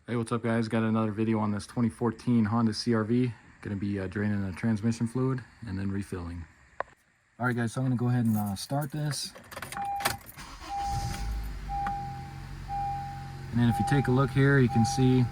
Hey, what's up guys? Got another video on this 2014 Honda CR-V. Gonna be draining the transmission fluid and then refilling. All right guys, so I'm gonna go ahead and start this. And then if you take a look here, you can see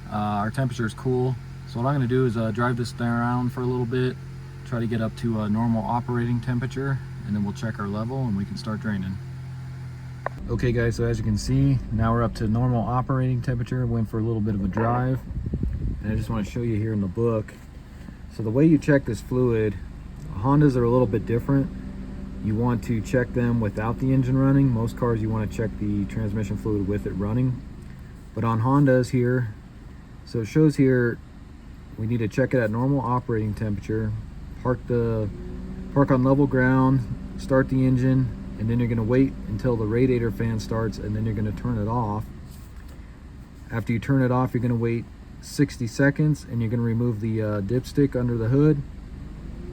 our temperature is cool. So what I'm gonna do is drive this thing around for a little bit, try to get up to a normal operating temperature, and then we'll check our level and we can start draining. Okay guys, so as you can see, now we're up to normal operating temperature. Went for a little bit of a drive, and I just want to show you here in the book. So the way you check this fluid, Hondas are a little bit different. You want to check them without the engine running. Most cars you want to check the transmission fluid with it running. But on Hondas here, so it shows here, we need to check it at normal operating temperature, park on level ground, start the engine, and then you're going to wait until the radiator fan starts, and then you're going to turn it off. After you turn it off, you're going to wait 60 seconds, and you're going to remove the dipstick under the hood,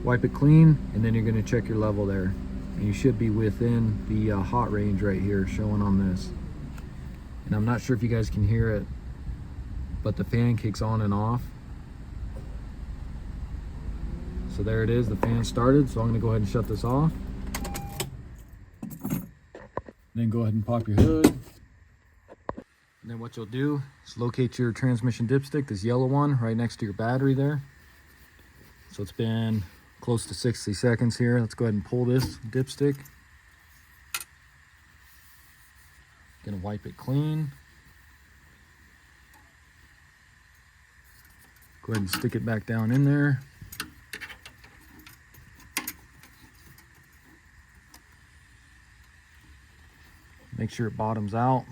wipe it clean, and then you're going to check your level there. And you should be within the hot range right here showing on this. And I'm not sure if you guys can hear it, but the fan kicks on and off. So there it is, the fan started. So I'm going to go ahead and shut this off. Then go ahead and pop your hood. And then what you'll do is locate your transmission dipstick, this yellow one right next to your battery there. So it's been close to 60 seconds here. Let's go ahead and pull this dipstick. Gonna wipe it clean. Go ahead and stick it back down in there. Make sure it bottoms out,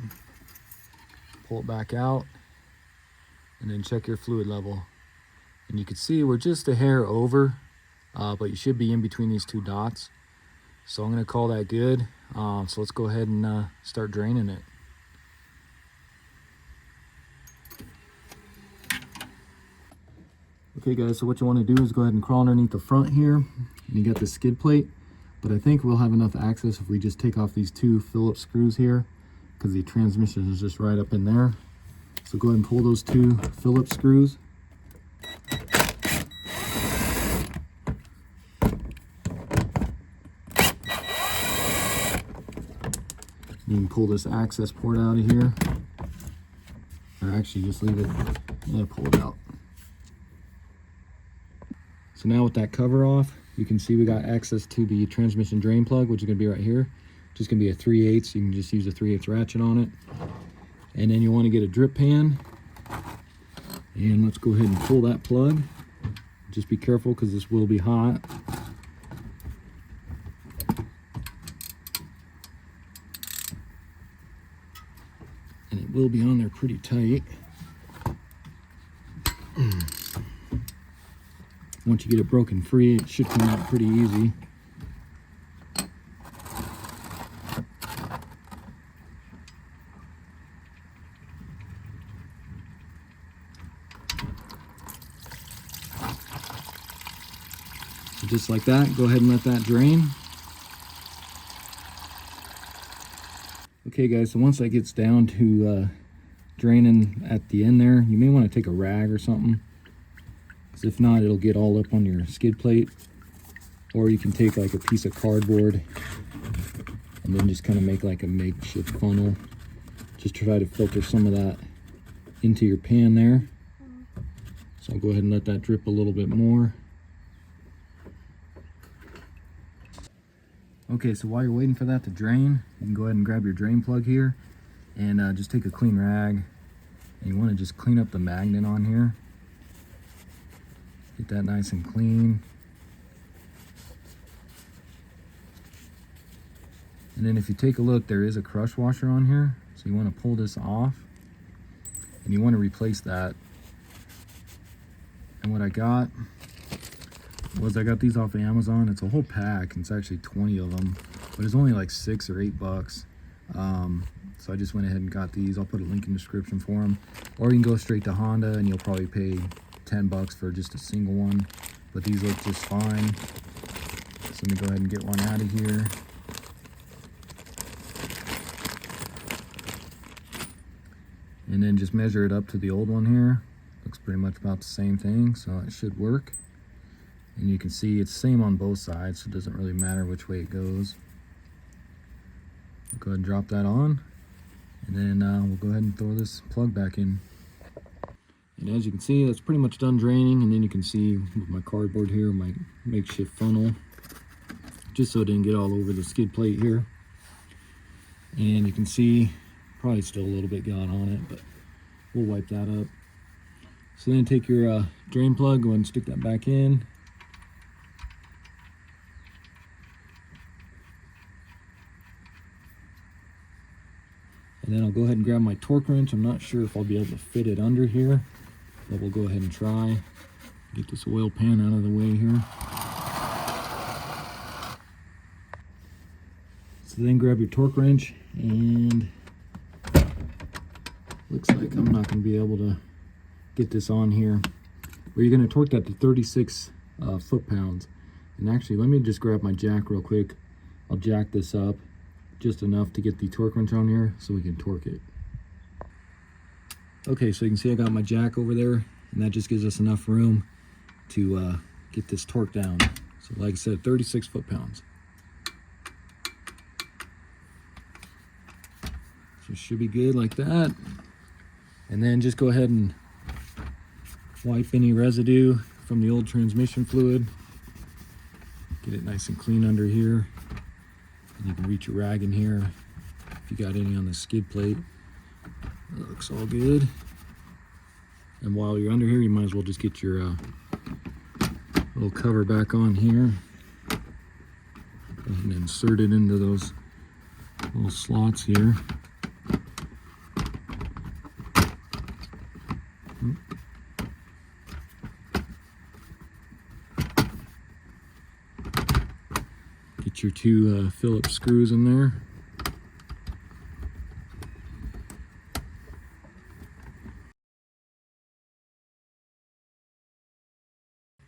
pull it back out, and then check your fluid level. And you can see we're just a hair over, but you should be in between these two dots. So I'm gonna call that good. So let's go ahead and start draining it. Okay guys, so what you wanna do is go ahead and crawl underneath the front here. And you got the skid plate. But I think we'll have enough access if we just take off these two Phillips screws here, because the transmission is just right up in there. So go ahead and pull those two Phillips screws. You can pull this access port out of here. Or actually just leave it, yeah, pull it out. So now with that cover off, you can see we got access to the transmission drain plug, which is going to be right here. Just going to be a 3/8. You can just use a 3/8 ratchet on it. And then you want to get a drip pan. And let's go ahead and pull that plug. Just be careful because this will be hot. And it will be on there pretty tight. Once you get it broken free, it should come out pretty easy. So just like that, go ahead and let that drain. Okay guys, so once that gets down to draining at the end there, you may want to take a rag or something. If not, it'll get all up on your skid plate. Or you can take like a piece of cardboard and then just kind of make like a makeshift funnel. Just try to filter some of that into your pan there. So I'll go ahead and let that drip a little bit more. Okay, so while you're waiting for that to drain, you can go ahead and grab your drain plug here and just take a clean rag. And you want to just clean up the magnet on here. Get that nice and clean. And then if you take a look, there is a crush washer on here. So you want to pull this off and you want to replace that. And what I got was I got these off of Amazon. It's a whole pack. It's actually 20 of them, but it's only like $6 or $8. So I just went ahead and got these. I'll put a link in the description for them. Or you can go straight to Honda and you'll probably pay $10 for just a single one, but these look just fine. So let me go ahead and get one out of here. and then just measure it up to the old one here. Looks pretty much about the same thing, so it should work. And you can see it's the same on both sides, so it doesn't really matter which way it goes. Go ahead and drop that on, and then we'll go ahead and throw this plug back in. And as you can see, that's pretty much done draining. And then you can see with my cardboard here, my makeshift funnel, just so it didn't get all over the skid plate here. And you can see probably still a little bit got on it, but we'll wipe that up. So then take your drain plug, go ahead and stick that back in. And then I'll go ahead and grab my torque wrench. I'm not sure if I'll be able to fit it under here, but we'll go ahead and try. Get this oil pan out of the way here. So then grab your torque wrench, and looks like I'm not going to be able to get this on here. Well, you're going to torque that to 36 foot-pounds. And actually, let me just grab my jack real quick. I'll jack this up just enough to get the torque wrench on here so we can torque it. Okay, so you can see I got my jack over there, and that just gives us enough room to get this torque down. So like I said, 36 foot-pounds. So it should be good like that. And then just go ahead and wipe any residue from the old transmission fluid. Get it nice and clean under here. And you can reach your rag in here if you got any on the skid plate. That looks all good. And while you're under here, you might as well just get your little cover back on here and insert it into those little slots here. Get your two Phillips screws in there.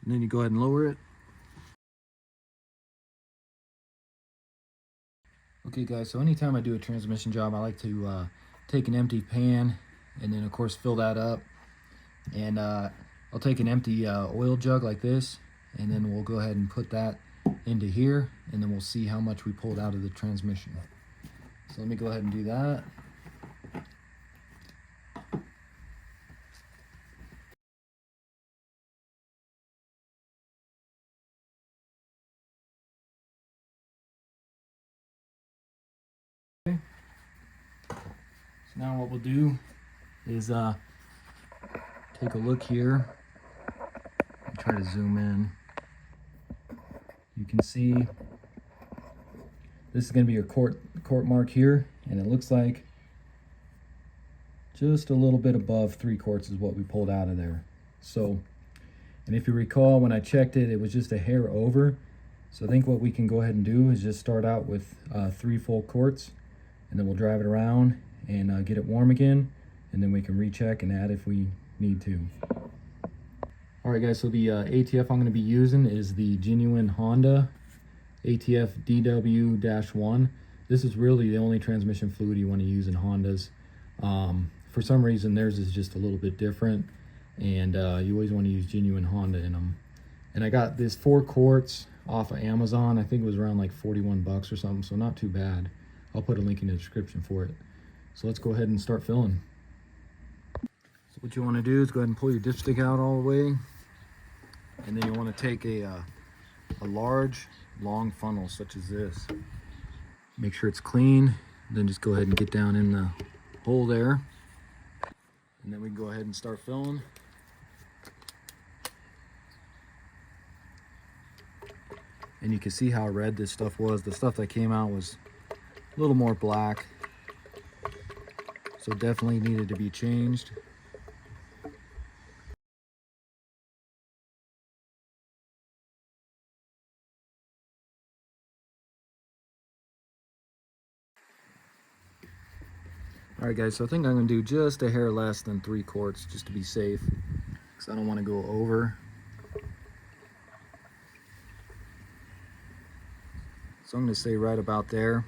And then you go ahead and lower it. Okay guys, so anytime I do a transmission job, I like to take an empty pan and then of course fill that up. And I'll take an empty oil jug like this, and then we'll go ahead and put that into here, and then we'll see how much we pulled out of the transmission. So let me go ahead and do that. Okay. So now what we'll do is take a look here. I'll try to zoom in. You can see this is going to be your quart mark here, and it looks like just a little bit above 3 quarts is what we pulled out of there. So, and if you recall, when I checked it, it was just a hair over. So I think what we can go ahead and do is just start out with 3 full quarts, and then we'll drive it around and get it warm again, and then we can recheck and add if we need to. Alright guys, so the ATF I'm going to be using is the genuine Honda ATF DW-1. This is really the only transmission fluid you want to use in Hondas. For some reason theirs is just a little bit different, and you always want to use genuine Honda in them. And I got this 4 quarts off of Amazon. I think it was around like 41 bucks or something, so not too bad. I'll put a link in the description for it. So let's go ahead and start filling. So what you want to do is go ahead and pull your dipstick out all the way, and then you want to take a large long funnel such as this. Make sure it's clean, then just go ahead and get down in the hole there, and then we can go ahead and start filling. And you can see how red this stuff was. The stuff that came out was a little more black, so definitely needed to be changed. Alright guys, so I think I'm going to do just a hair less than 3 quarts just to be safe, because I don't want to go over. So I'm going to say right about there.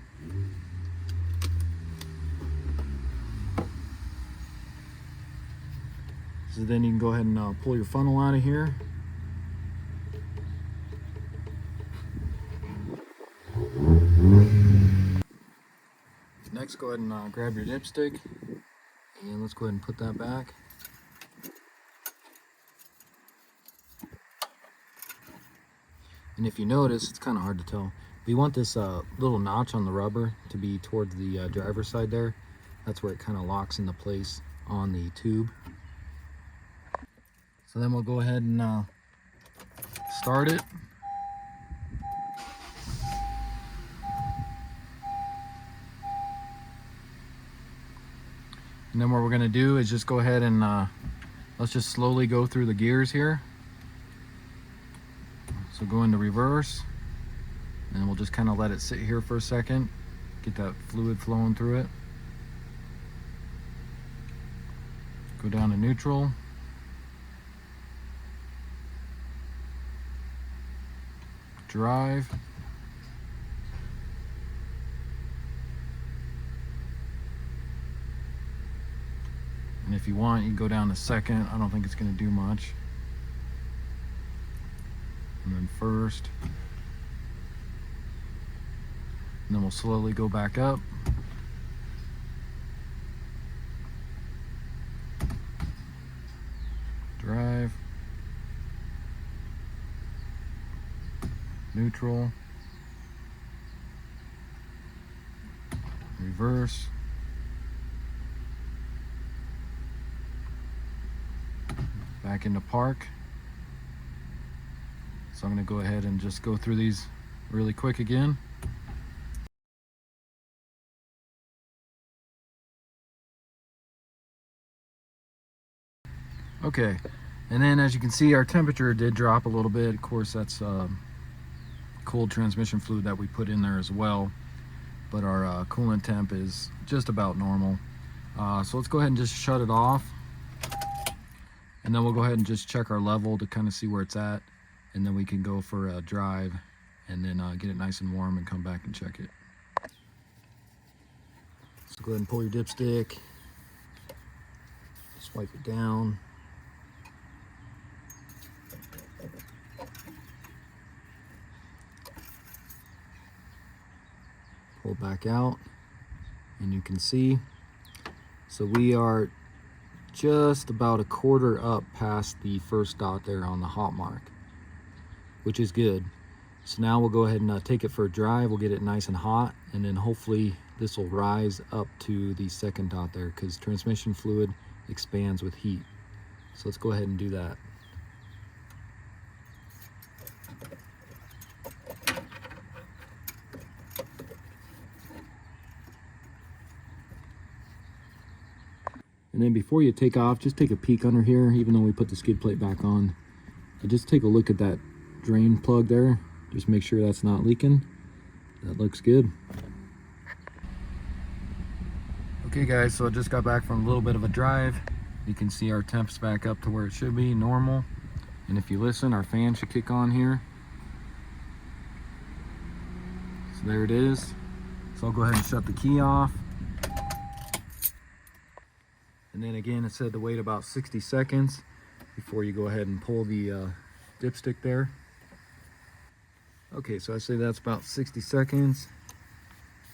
So then you can go ahead and pull your funnel out of here. Next, go ahead and grab your dipstick, and let's go ahead and put that back. And if you notice, it's kind of hard to tell. We want this little notch on the rubber to be towards the driver's side there. That's where it kind of locks into place on the tube. So then we'll go ahead and start it. And then what we're going to do is just go ahead and let's just slowly go through the gears here. So go into reverse, and we'll just kind of let it sit here for a second, get that fluid flowing through it. Go down to neutral. Drive. And if you want, you can go down to second. I don't think it's going to do much. And then first. And then we'll slowly go back up. Drive. Neutral. Reverse. Back into park. So I'm going to go ahead and just go through these really quick again. Okay, and then as you can see, our temperature did drop a little bit. Of course, that's cold transmission fluid that we put in there as well, but our coolant temp is just about normal. So let's go ahead and just shut it off, and then we'll go ahead and just check our level to kind of see where it's at, and then we can go for a drive and then get it nice and warm and come back and check it. So go ahead and pull your dipstick, swipe it down. Pull back out, and you can see, so we are just about a quarter up past the first dot there on the hot mark, which is good. So now we'll go ahead and take it for a drive. We'll get it nice and hot, and then hopefully this will rise up to the second dot there, because transmission fluid expands with heat. So let's go ahead and do that. And then before you take off, just take a peek under here, even though we put the skid plate back on. But just take a look at that drain plug there. Just make sure that's not leaking. That looks good. Okay guys, so I just got back from a little bit of a drive. You can see our temp's back up to where it should be, normal. And if you listen, our fan should kick on here. So there it is. So I'll go ahead and shut the key off. And then again, it said to wait about 60 seconds before you go ahead and pull the dipstick there. Okay, so I say that's about 60 seconds.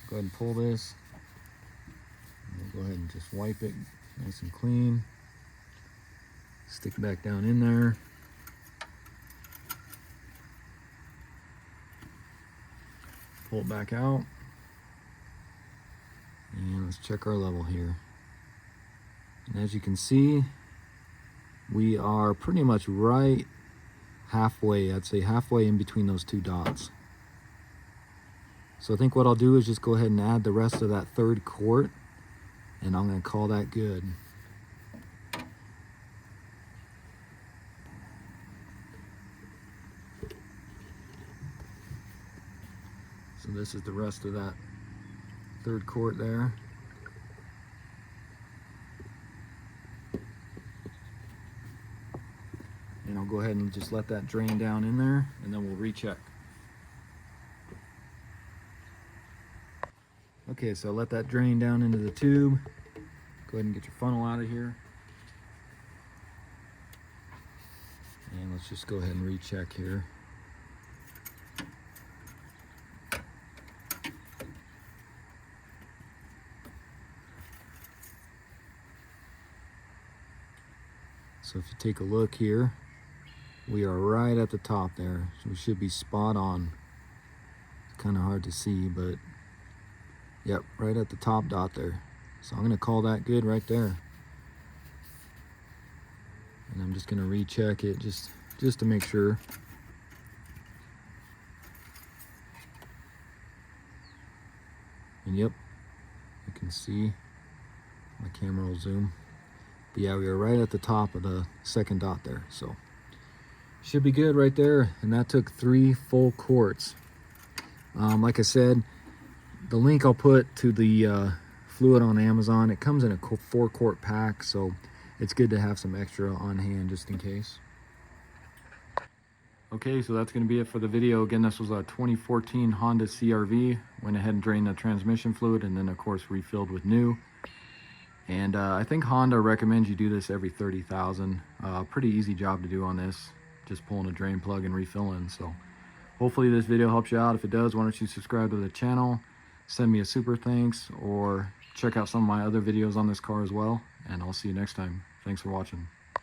Go ahead and pull this. And we'll go ahead and just wipe it nice and clean. Stick it back down in there. Pull it back out. And let's check our level here. And as you can see, we are pretty much right halfway, I'd say halfway in between those two dots. So I think what I'll do is just go ahead and add the rest of that third quart, and I'm going to call that good. So this is the rest of that third quart there. And I'll go ahead and just let that drain down in there, and then we'll recheck. Okay, so let that drain down into the tube. Go ahead and get your funnel out of here. Let's just go ahead and recheck here. So if you take a look here, we are right at the top there. So we should be spot on. It's kind of hard to see, but yep, right at the top dot there. So I'm gonna call that good right there. And I'm just gonna recheck it just to make sure. And yep, you can see, my camera will zoom. But yeah, we are right at the top of the second dot there. So should be good right there. And that took 3 full quarts. Like I said, the link I'll put to the fluid on Amazon. It comes in a 4-quart pack, so it's good to have some extra on hand just in case. Okay, so that's going to be it for the video. Again, this was a 2014 Honda CR-V. Went ahead and drained the transmission fluid and then of course refilled with new. And I think Honda recommends you do this every 30,000. Pretty easy job to do on this. Just pulling a drain plug and refilling. So hopefully this video helps you out. If it does, why don't you subscribe to the channel, send me a super thanks, or check out some of my other videos on this car as well. And I'll see you next time. Thanks for watching.